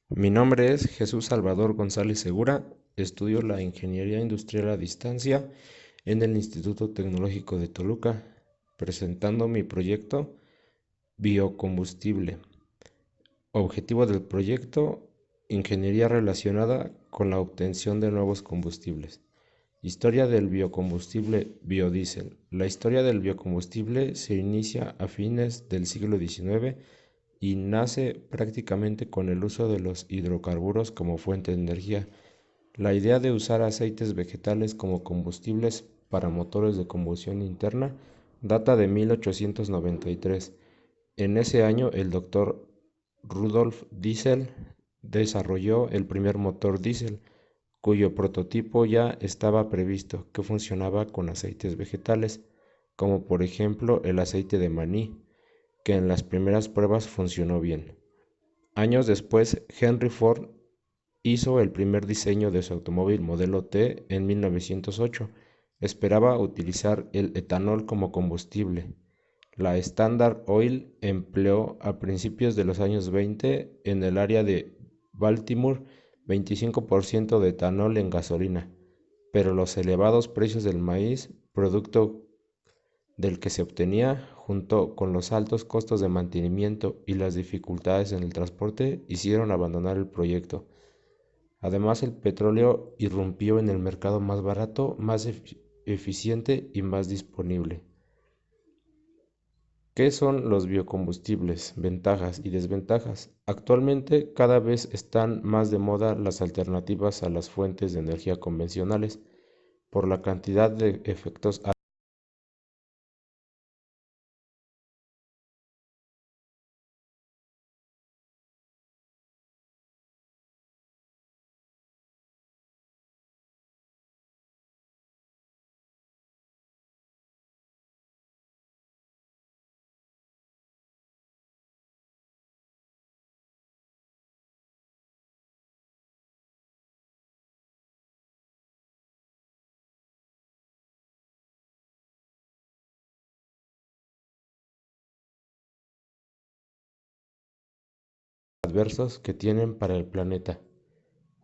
Mi nombre es Jesús Salvador González Segura, estudio la Ingeniería Industrial a Distancia en el Instituto Tecnológico de Toluca, presentando mi proyecto Biocombustible. Objetivo del proyecto: ingeniería relacionada con la obtención de nuevos combustibles. Historia del biocombustible biodiesel. La historia del biocombustible se inicia a fines del siglo XIX y nace prácticamente con el uso de los hidrocarburos como fuente de energía. La idea de usar aceites vegetales como combustibles para motores de combustión interna data de 1893. En ese año, el doctor Rudolf Diesel desarrolló el primer motor diésel, cuyo prototipo ya estaba previsto, que funcionaba con aceites vegetales, como por ejemplo el aceite de maní, que en las primeras pruebas funcionó bien. Años después, Henry Ford hizo el primer diseño de su automóvil Modelo T en 1908. Esperaba utilizar el etanol como combustible. La Standard Oil empleó a principios de los años 20 en el área de Baltimore 25% de etanol en gasolina, pero los elevados precios del maíz, producto del que se obtenía, junto con los altos costos de mantenimiento y las dificultades en el transporte, hicieron abandonar el proyecto. Además, el petróleo irrumpió en el mercado más barato, más eficiente y más disponible. ¿Qué son los biocombustibles? Ventajas y desventajas. Actualmente cada vez están más de moda las alternativas a las fuentes de energía convencionales por la cantidad de efectos adversos que tienen para el planeta.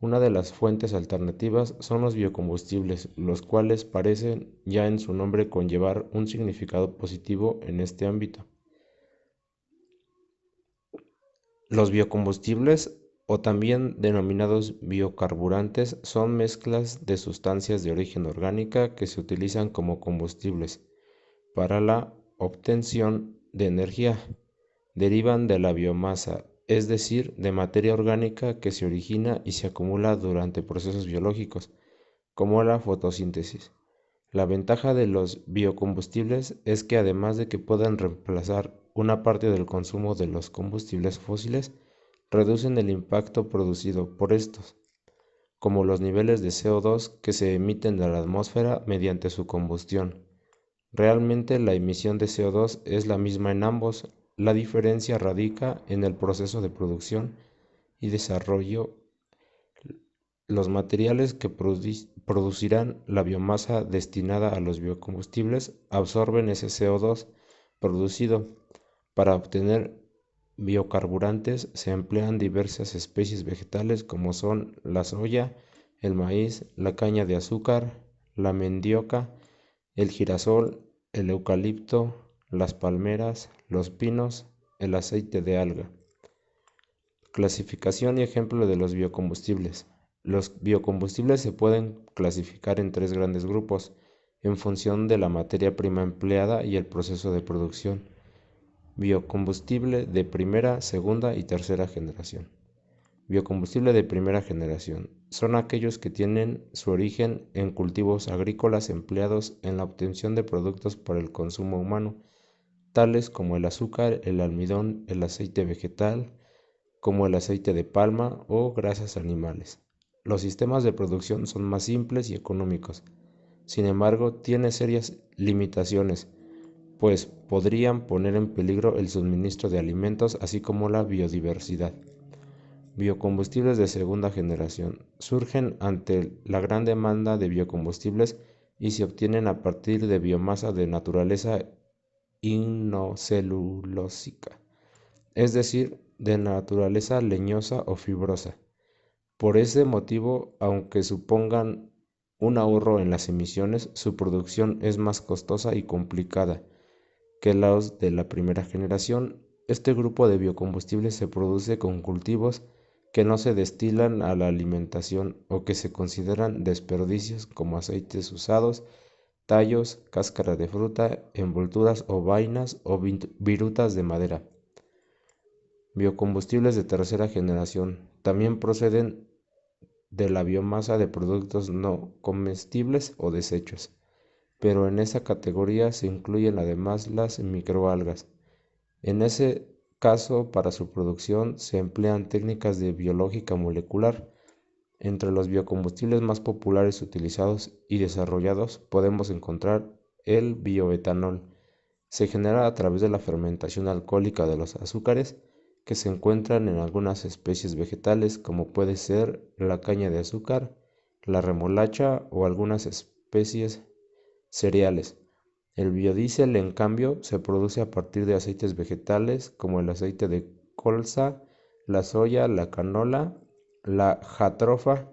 Una de las fuentes alternativas son los biocombustibles, los cuales parecen ya en su nombre conllevar un significado positivo en este ámbito. Los biocombustibles, o también denominados biocarburantes, son mezclas de sustancias de origen orgánica que se utilizan como combustibles para la obtención de energía. Derivan de la biomasa, es decir, de materia orgánica que se origina y se acumula durante procesos biológicos, como la fotosíntesis. La ventaja de los biocombustibles es que además de que puedan reemplazar una parte del consumo de los combustibles fósiles, reducen el impacto producido por estos, como los niveles de CO2 que se emiten de la atmósfera mediante su combustión. Realmente la emisión de CO2 es la misma en ambos, la diferencia radica en el proceso de producción y desarrollo. Los materiales que producirán la biomasa destinada a los biocombustibles absorben ese CO2 producido. Para obtener biocarburantes se emplean diversas especies vegetales como son la soya, el maíz, la caña de azúcar, la mandioca, el girasol, el eucalipto, las palmeras, los pinos, el aceite de alga. Clasificación y ejemplo de los biocombustibles. Los biocombustibles se pueden clasificar en tres grandes grupos, en función de la materia prima empleada y el proceso de producción. Biocombustible de primera, segunda y tercera generación. Biocombustible de primera generación son aquellos que tienen su origen en cultivos agrícolas empleados en la obtención de productos para el consumo humano, tales como el azúcar, el almidón, el aceite vegetal, como el aceite de palma o grasas animales. Los sistemas de producción son más simples y económicos. Sin embargo, tiene serias limitaciones, pues podrían poner en peligro el suministro de alimentos así como la biodiversidad. Biocombustibles de segunda generación surgen ante la gran demanda de biocombustibles y se obtienen a partir de biomasa de naturaleza inocelulósica, es decir, de naturaleza leñosa o fibrosa. Por ese motivo, aunque supongan un ahorro en las emisiones, su producción es más costosa y complicada que los de la primera generación. Este grupo de biocombustibles se produce con cultivos que no se destilan a la alimentación o que se consideran desperdicios como aceites usados, tallos, cáscara de fruta, envolturas o vainas o virutas de madera. Biocombustibles de tercera generación también proceden de la biomasa de productos no comestibles o desechos, pero en esa categoría se incluyen además las microalgas. En ese caso, para su producción se emplean técnicas de biológica molecular. Entre los biocombustibles más populares utilizados y desarrollados podemos encontrar el bioetanol. Se genera a través de la fermentación alcohólica de los azúcares que se encuentran en algunas especies vegetales, como puede ser la caña de azúcar, la remolacha o algunas especies cereales. El biodiesel, en cambio, se produce a partir de aceites vegetales como el aceite de colza, la soya, la canola, la jatrofa.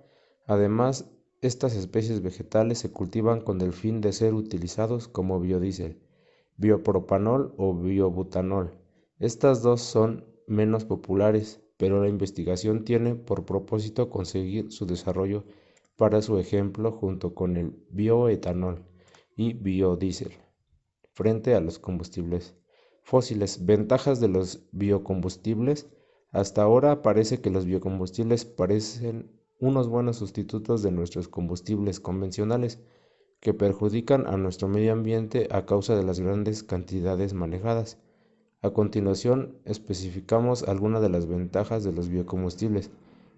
Además, estas especies vegetales se cultivan con el fin de ser utilizados como biodiesel, biopropanol o biobutanol. Estas dos son menos populares, pero la investigación tiene por propósito conseguir su desarrollo para su ejemplo junto con el bioetanol y biodiesel frente a los combustibles fósiles. Ventajas de los biocombustibles. Hasta ahora parece que los biocombustibles parecen unos buenos sustitutos de nuestros combustibles convencionales que perjudican a nuestro medio ambiente a causa de las grandes cantidades manejadas. A continuación, especificamos algunas de las ventajas de los biocombustibles.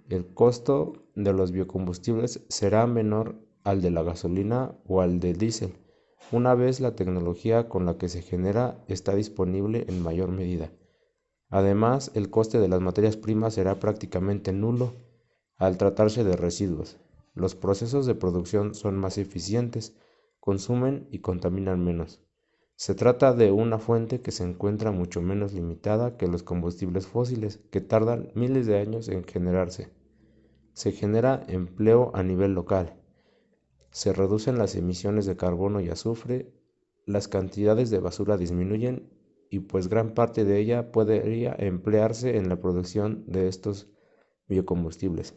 El costo de los biocombustibles será menor al de la gasolina o al del diésel, una vez la tecnología con la que se genera está disponible en mayor medida. Además, el coste de las materias primas será prácticamente nulo al tratarse de residuos. Los procesos de producción son más eficientes, consumen y contaminan menos. Se trata de una fuente que se encuentra mucho menos limitada que los combustibles fósiles, que tardan miles de años en generarse. Se genera empleo a nivel local. Se reducen las emisiones de carbono y azufre, las cantidades de basura disminuyen y pues gran parte de ella podría emplearse en la producción de estos biocombustibles.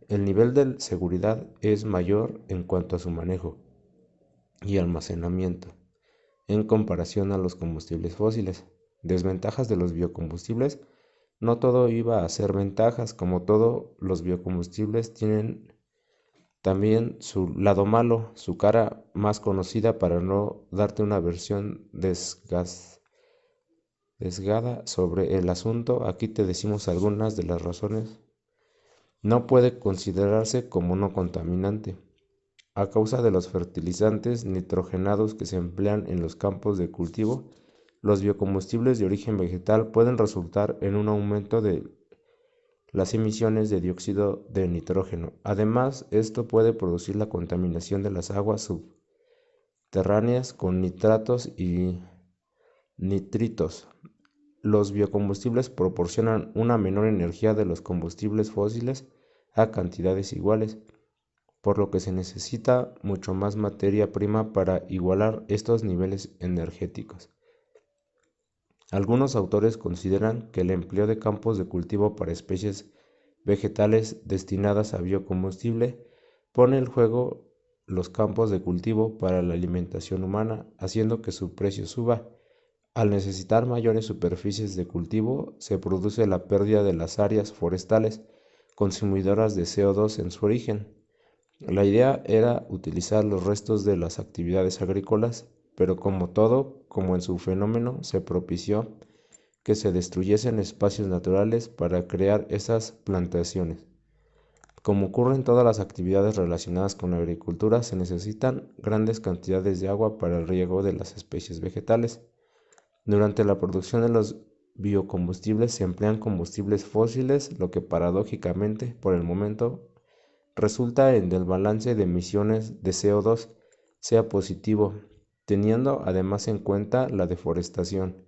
El nivel de seguridad es mayor en cuanto a su manejo y almacenamiento en comparación a los combustibles fósiles. Desventajas de los biocombustibles. No todo iba a ser ventajas, como todos los biocombustibles tienen también su lado malo, su cara más conocida para no darte una versión desgada sobre el asunto. Aquí te decimos algunas de las razones. No puede considerarse como no contaminante. A causa de los fertilizantes nitrogenados que se emplean en los campos de cultivo, los biocombustibles de origen vegetal pueden resultar en un aumento de las emisiones de dióxido de nitrógeno. Además, esto puede producir la contaminación de las aguas subterráneas con nitratos y nitritos. Los biocombustibles proporcionan una menor energía de los combustibles fósiles a cantidades iguales, por lo que se necesita mucho más materia prima para igualar estos niveles energéticos. Algunos autores consideran que el empleo de campos de cultivo para especies vegetales destinadas a biocombustible pone en juego los campos de cultivo para la alimentación humana, haciendo que su precio suba. Al necesitar mayores superficies de cultivo, se produce la pérdida de las áreas forestales consumidoras de CO2 en su origen. La idea era utilizar los restos de las actividades agrícolas, pero como todo, como en su fenómeno, se propició que se destruyesen espacios naturales para crear esas plantaciones. Como ocurre en todas las actividades relacionadas con la agricultura, se necesitan grandes cantidades de agua para el riego de las especies vegetales. Durante la producción de los biocombustibles se emplean combustibles fósiles, lo que paradójicamente, por el momento, resulta en el balance de emisiones de CO2 sea positivo, teniendo además en cuenta la deforestación,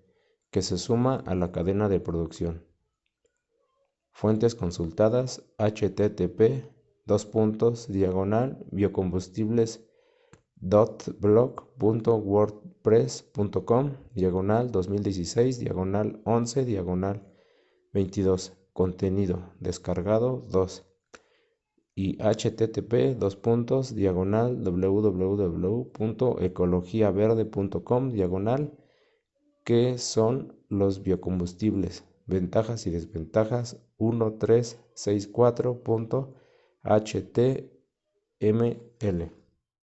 que se suma a la cadena de producción. Fuentes consultadas: http://biocombustibles.blog.wordpress.com /2016/11/22. Contenido descargado 2 y http://www.ecologiaverde.com ¿Qué son los biocombustibles? Ventajas y desventajas 1364.html